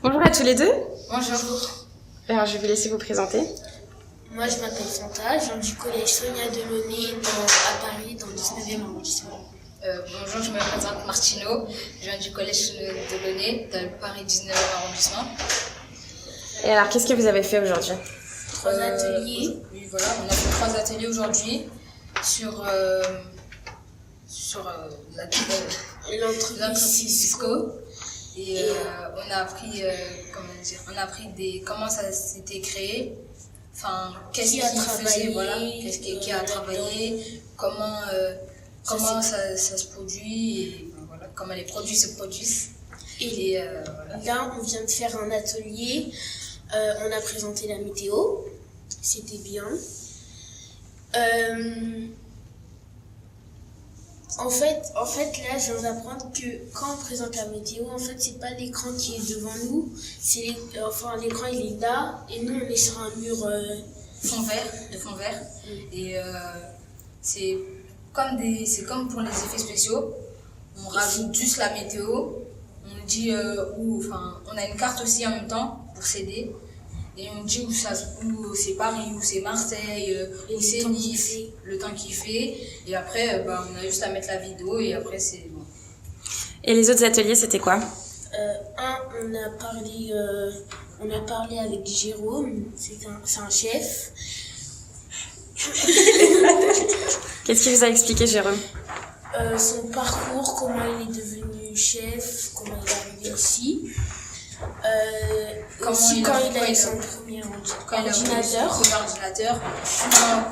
Bonjour à tous les deux. Bonjour. Alors, je vais vous laisser vous présenter. Moi, je m'appelle Santa, je viens du collège Sonia Delaunay à Paris, dans le 19e arrondissement. Bonjour, je me présente Martino, je viens du collège Delaunay, dans le Paris 19e arrondissement. Et alors, qu'est-ce que vous avez fait aujourd'hui? 3 ateliers. Oui, voilà, on a fait 3 ateliers aujourd'hui sur l'entreprise Cisco. Et on a appris, comment ça s'était créé, enfin, qu'est-ce qui faisait, voilà, qui a travaillé, comment ça se produit, et voilà, comment les produits se produisent. Et voilà. Là, on vient de faire un atelier, on a présenté la météo, c'était bien. En fait, là, je viens d'apprendre que quand on présente la météo, en fait, c'est pas l'écran qui est devant nous, l'écran il est là, et nous on est sur un mur de fond vert. Et c'est comme pour les effets spéciaux, on rajoute juste la météo, on dit on a une carte aussi en même temps pour s'aider. Et on dit où c'est Paris, où c'est Marseille, où c'est Nice, le temps qu'il fait. Et après, on a juste à mettre la vidéo et après c'est bon. Et les autres ateliers, c'était quoi? On a parlé avec Jérôme, c'est un chef. Qu'est-ce qu'il vous a expliqué, Jérôme? Son parcours, comment il est devenu chef, comment il est arrivé ici. Quand il a eu son premier ordinateur,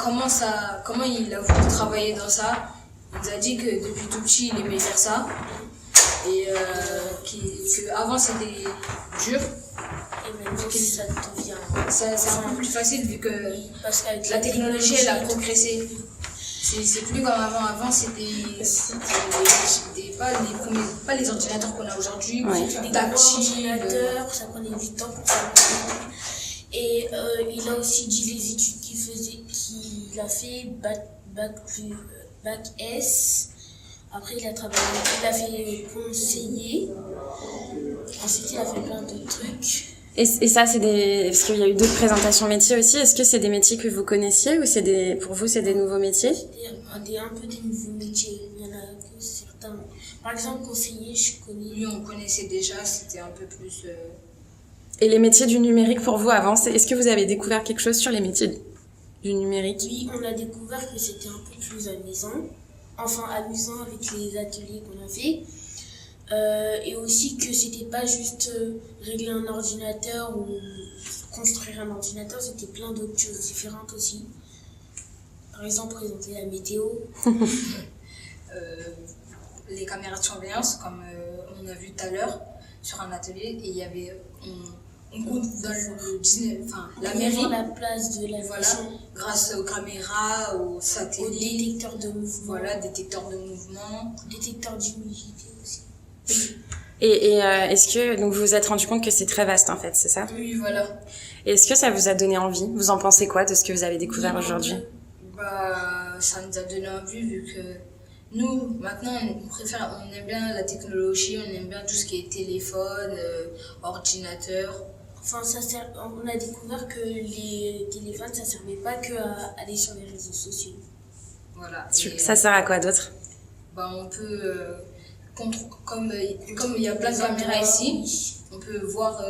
comment il a voulu travailler dans ça. Il nous a dit que depuis tout petit il aimait faire ça et qu'avant c'était dur et maintenant ça devient c'est un peu plus facile vu que la technologie elle a progressé. C'est plus comme avant c'était pas les ordinateurs qu'on a aujourd'hui, des ordinateurs, ça prenait du temps pour faire. Et il a aussi dit les études qu'il a fait, bac S. Après il a fait conseiller. Ensuite il a fait plein de trucs. Et ça, parce qu'il y a eu d'autres présentations métiers aussi. Est-ce que c'est des métiers que vous connaissiez ou pour vous, c'est des nouveaux métiers? Un peu des nouveaux métiers. Il y en a que certains. Par exemple, conseiller, je connais. Oui, on connaissait déjà, c'était un peu plus... Et les métiers du numérique pour vous avant, est-ce que vous avez découvert quelque chose sur les métiers du numérique? Oui, on a découvert que c'était un peu plus amusant. Enfin, amusant avec les ateliers qu'on a fait. Et aussi que c'était pas juste régler un ordinateur ou construire un ordinateur, c'était plein d'autres choses différentes aussi. Par exemple, présenter la météo. Les caméras de surveillance, comme on a vu tout à l'heure sur un atelier, et il y avait on compte dans la mairie, la place de la nation, grâce aux caméras, aux satellites, aux détecteurs de mouvement, détecteurs de mouvement, détecteurs d'humidité aussi. Et est-ce que donc vous vous êtes rendu compte que c'est très vaste en fait, c'est ça? Oui, voilà. Et est-ce que ça vous a donné envie? Vous en pensez quoi de ce que vous avez découvert aujourd'hui? Ça nous a donné envie vu que nous, maintenant, on aime bien la technologie, on aime bien tout ce qui est téléphone, ordinateur. Enfin, on a découvert que les téléphones, ça servait pas que à aller sur les réseaux sociaux. Voilà. Ça sert à quoi d'autre? On peut, comme il y a plein de caméras ici, on peut voir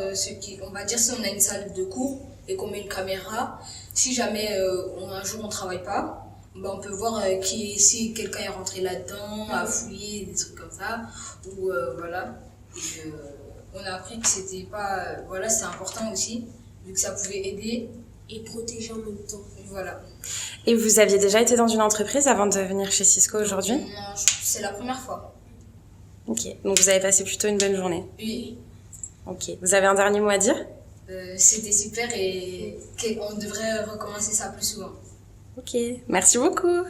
on va dire si on a une salle de cours et qu'on met une caméra, si jamais un jour on travaille pas, on peut voir si quelqu'un est rentré là-dedans, a fouillé, des trucs comme ça, ou voilà. Et on a appris que c'était pas, c'est important aussi, vu que ça pouvait aider et protéger en même temps. Voilà. Et vous aviez déjà été dans une entreprise avant de venir chez Cisco aujourd'hui? Non, c'est la première fois. Ok, donc vous avez passé plutôt une bonne journée? Oui. Ok, vous avez un dernier mot à dire? C'était super et on devrait recommencer ça plus souvent. Ok, merci beaucoup.